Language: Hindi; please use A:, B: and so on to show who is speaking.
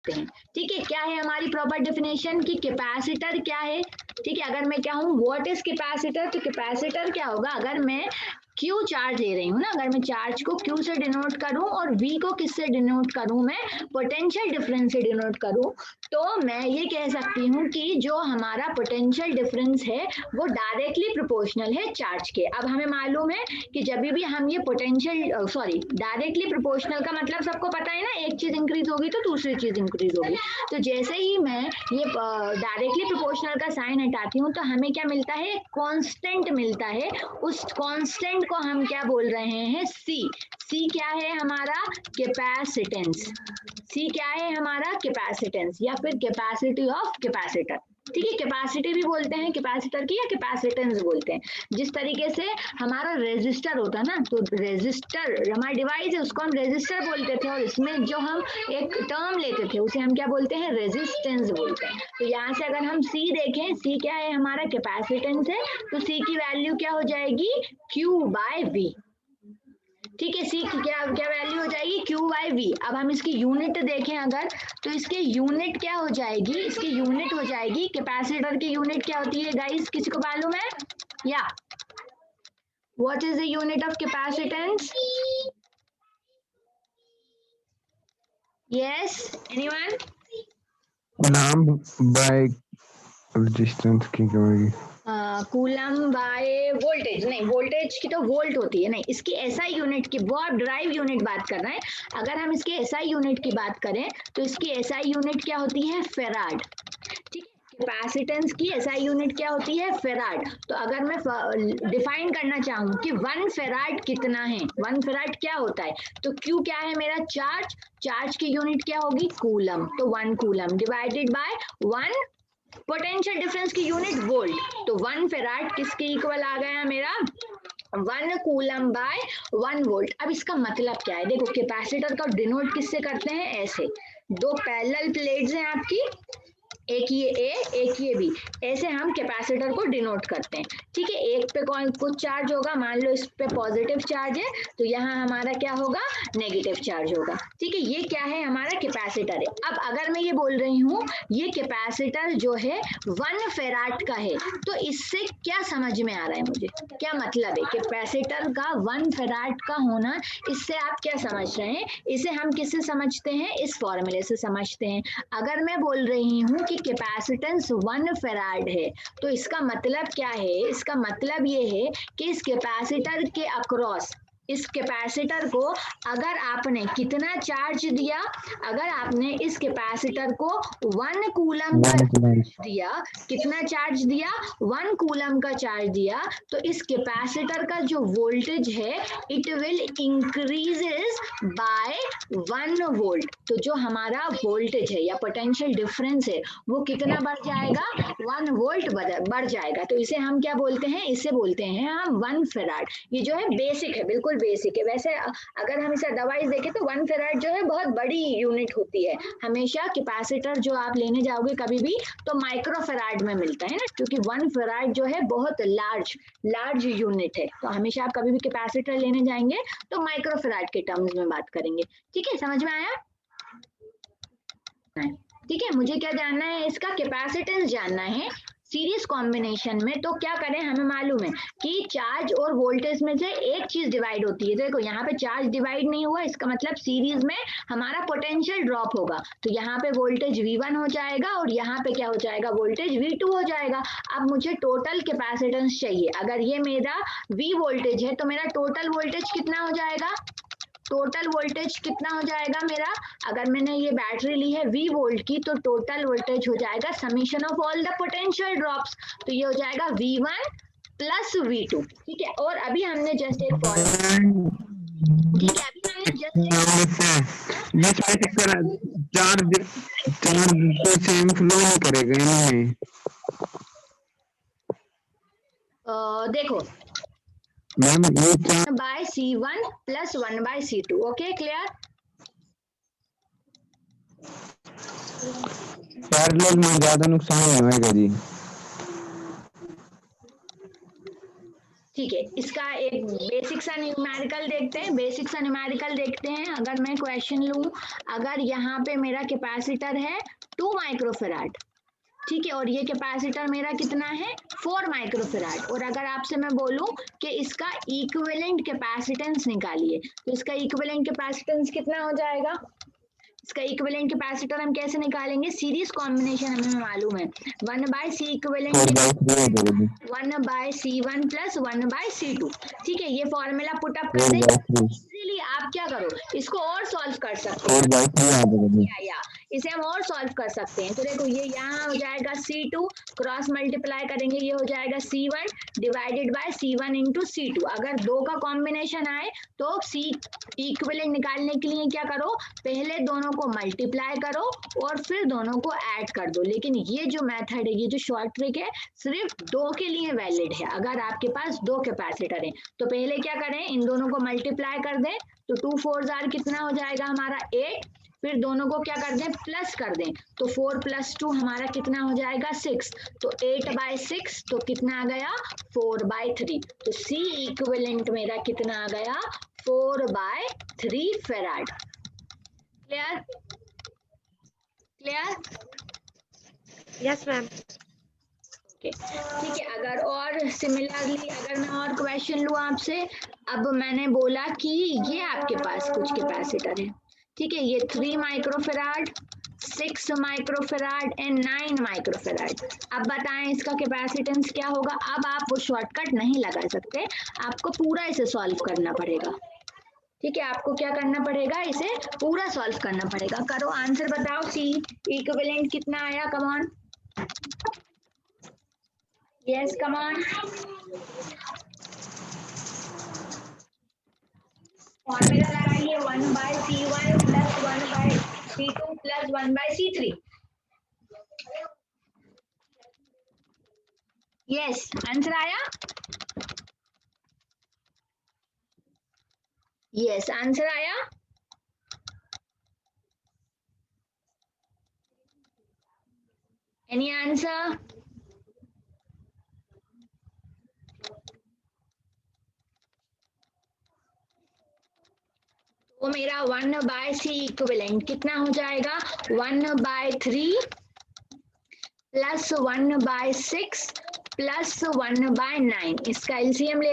A: सकते हैं। ठीक है, क्या है हमारी प्रॉपर डेफिनेशन की कैपेसिटर क्या है। ठीक है, अगर मैं क्या हूँ व्हाट इज कैपेसिटर, तो कैपेसिटर क्या होगा, अगर मैं Q चार्ज ले रही हूँ ना, अगर मैं चार्ज को Q से डिनोट करूं और V को किससे डिनोट करूं, मैं पोटेंशियल डिफरेंस से डिनोट करूं, तो मैं ये कह सकती हूँ कि जो हमारा पोटेंशियल डिफरेंस है वो डायरेक्टली प्रोपोर्शनल है चार्ज के। अब हमें मालूम है कि जब भी हम ये पोटेंशियल डायरेक्टली प्रोपोर्शनल का मतलब सबको पता है ना, एक चीज इंक्रीज होगी तो दूसरी चीज इंक्रीज होगी। तो जैसे ही मैं ये डायरेक्टली प्रोपोर्शनल का साइन हटाती हूँ तो हमें क्या मिलता है, कांस्टेंट मिलता है। उस कांस्टेंट को हम क्या बोल रहे हैं, सी क्या है हमारा, कैपेसिटेंस। सी क्या है हमारा, कैपेसिटेंस या फिर कैपेसिटी ऑफ कैपेसिटर। ठीक है, कैपेसिटी भी बोलते हैं कैपेसिटर की या कैपेसिटेंस बोलते हैं। जिस तरीके से हमारा रेजिस्टर होता है ना, तो रेजिस्टर हमारा डिवाइस है उसको हम रेजिस्टर बोलते थे, और इसमें जो हम एक टर्म लेते थे उसे हम क्या बोलते हैं, रेजिस्टेंस बोलते हैं। तो यहाँ से अगर हम सी देखें, सी क्या है हमारा, कैपेसिटेंस है, तो सी की वैल्यू क्या हो जाएगी, Q/V। ठीक है, सी की क्या क्या वैल्यू हो जाएगी, Q/V। अब हम इसकी यूनिट देखें अगर, तो इसकी यूनिट क्या हो जाएगी, इसकी यूनिट हो जाएगी, कैपेसिटर की यूनिट क्या होती है गाइस, किसी को मालूम है, या what is the unit of capacitance, yes anyone,
B: नाम बाय रेजिस्टेंस की होगी,
A: कूलम बाय वोल्टेज, नहीं वोल्टेज की तो वोल्ट होती है, नहीं इसकी एसआई यूनिट की, वो आप ड्राइव यूनिट बात कर रहे हैं। अगर हम इसके एसआई यूनिट की बात करें तो इसकी एसआई यूनिट क्या होती है, फेराड। ठीक है, कैपेसिटेंस की एसआई यूनिट क्या होती है, फेराड। तो अगर मैं डिफाइन करना चाहूँ कि 1 फेराड कितना है, 1 फेराड क्या होता है, तो Q क्या है मेरा, चार्ज, चार्ज की यूनिट क्या होगी, कूलम, तो 1 coulomb divided by 1 potential difference की यूनिट वोल्ट, तो 1 फेराड किसके इक्वल आ गया मेरा, 1 कूलम बाय 1 वोल्ट। अब इसका मतलब क्या है, देखो कैपेसिटर का डिनोट किससे करते हैं, ऐसे दो पैरेलल प्लेट्स हैं आपकी, एक ये ए एक ये बी, ऐसे हम कैपेसिटर को डिनोट करते हैं। ठीक है, एक पे कौन कुछ चार्ज होगा, मान लो इस पे पॉजिटिव चार्ज है तो यहाँ हमारा क्या होगा, नेगेटिव चार्ज होगा। ठीक है, ये क्या है हमारा कैपेसिटर है। अब अगर मैं ये बोल रही हूँ ये कैपेसिटर जो है 1 फेराड का है, तो इससे क्या समझ में आ रहा है मुझे, क्या मतलब है कैपेसिटर का 1 फेराड का होना, इससे आप क्या समझ रहे हैं, इसे हम किससे समझते हैं, इस फॉर्मूले से समझते हैं। अगर मैं बोल रही हूँ कि कैपेसिटेंस 1 फेराड है, तो इसका मतलब क्या है, इसका मतलब ये है कि इस कैपेसिटर के अक्रॉस, इस कैपेसिटर को अगर आपने कितना चार्ज दिया, अगर आपने इस कैपेसिटर को 1 कूलम का चार्ज दिया, कितना चार्ज दिया, 1 कूलम का चार्ज दिया, तो इस कैपेसिटर का जो वोल्टेज है it will increases by 1 volt. तो जो हमारा वोल्टेज है या पोटेंशियल डिफरेंस है वो कितना बढ़ जाएगा, 1 वोल्ट बढ़ जाएगा। तो इसे हम क्या बोलते हैं, इसे बोलते हैं हम 1 फेराड। ये जो है बेसिक है, बिल्कुल बेसिक है। वैसे अगर हम इसे अदरवाइज देखें तो 1 फेराड जो है बहुत बड़ी यूनिट होती है। हमेशा कैपेसिटर जो आप लेने जाओगे कभी भी तो माइक्रो फेराड में मिलता है ना, क्योंकि 1 फेराड जो है बहुत लार्ज यूनिट है। तो हमेशा आप कभी भी कैपेसिटर लेने जाएंगे तो माइक्रो फेराड के टर्म्स में बात करेंगे। ठीक है, समझ में आया, ठीक है। मुझे क्या जानना है, इसका कैपेसिटेंस जानना है सीरीज कॉम्बिनेशन में। तो क्या करें, हमें मालूम है कि चार्ज और वोल्टेज में से एक चीज डिवाइड होती है। देखो यहाँ पे चार्ज डिवाइड नहीं हुआ, इसका मतलब सीरीज में हमारा पोटेंशियल ड्रॉप होगा, तो यहाँ पे वोल्टेज V1 हो जाएगा और यहाँ पे क्या हो जाएगा, वोल्टेज V2 हो जाएगा। अब मुझे टोटल कैपेसिटेंस चाहिए, अगर ये मेरा V वोल्टेज है तो मेरा टोटल वोल्टेज कितना हो जाएगा, टोटल वोल्टेज कितना हो जाएगा मेरा, अगर मैंने ये बैटरी ली है V वोल्ट की तो टोटल वोल्टेज हो जाएगा summation of all the potential drops, तो ये हो जाएगा V1 प्लस V2। ठीक है, और अभी हमने जस्ट एक ठीक है, अभी हमने जस्ट
B: चार्ज से इन्फ्लो नहीं करेगा इनमें,
A: देखो
B: मैम ये charge
A: by C1 plus 1 by C2। Okay clear,
B: parallel में ज्यादा नुकसान नहीं होएगा जी।
A: ठीक है, इसका एक बेसिक सा न्यूमेरिकल देखते हैं। बेसिक सा न्यूमेरिकल देखते हैं। अगर मैं क्वेश्चन लूं, अगर यहाँ पे मेरा कैपेसिटर है 2 माइक्रोफेराड, ठीक है, और ये कैपेसिटर मेरा कितना है 4 माइक्रोफेराड, और अगर आपसे मैं बोलूं कि इसका इक्विवेलेंट कैपेसिटेंस निकालिए, तो इसका इक्विवेलेंट कैपेसिटेंस कितना हो जाएगा? इसका इक्विवेलेंट कैपेसिटर हम कैसे निकालेंगे? सीरीज कॉम्बिनेशन हमें मालूम है, 1/c equivalent 1/c1 plus 1/c2। ठीक है, ये फॉर्मूला पुट अप कर दें। इसीलिए आप क्या करो, इसको और सॉल्व कर सकते हैं, या इसे हम और सॉल्व कर सकते हैं। तो देखो ये यहाँ हो जाएगा C2, क्रॉस मल्टीप्लाई करेंगे, ये हो जाएगा C1 divided by C1 into C2। अगर दो का कॉम्बिनेशन आए तो C इक्विवेलेंट निकालने के लिए क्या करो, पहले दोनों को मल्टीप्लाई करो और फिर दोनों को ऐड कर दो। लेकिन ये जो मेथड है, ये जो शॉर्ट ट्रिक है, सिर्फ दो के लिए वैलिड है। अगर आपके पास दो कैपेसिटर है तो पहले क्या करें, इन दोनों को मल्टीप्लाई कर दें, तो 2 4 जार कितना हो जाएगा हमारा 8, फिर दोनों को क्या कर दें, प्लस कर दें, तो 4 + 2 हमारा कितना हो जाएगा 6, तो 8/6, तो कितना आ गया 4/3। तो C इक्विवेलेंट मेरा कितना आ गया 4/3 farad. Clear? Clear?
C: Yes ma'am.
A: ठीक है, अगर और सिमिलरली अगर मैं और क्वेश्चन लूँ आपसे, अब मैंने बोला कि ये आपके पास कुछ कैपेसिटर है, ठीक है, ये 3 माइक्रोफेराड, 6 माइक्रोफेराड एंड 9 माइक्रोफेराड। अब बताएं इसका कैपेसिटेंस क्या होगा? अब आप वो शॉर्टकट नहीं लगा सकते, आपको पूरा इसे सॉल्व करना पड़ेगा। ठीक है, आपको क्या करना पड़ेगा, इसे पूरा सॉल्व करना पड़ेगा। करो, आंसर बताओ, C इक्विवेलेंट कितना आया? Come on, yes come on. Formula लगाइए, 1/C1 plus 1/C2 plus 1/C3। Yes, answer आया? यस, आंसर आया? Any answer? तो मेरा 1/C इक्विवेलेंट कितना हो जाएगा 1/3 प्लस 1/6 प्लस 1/9। इसका एलसीएम ले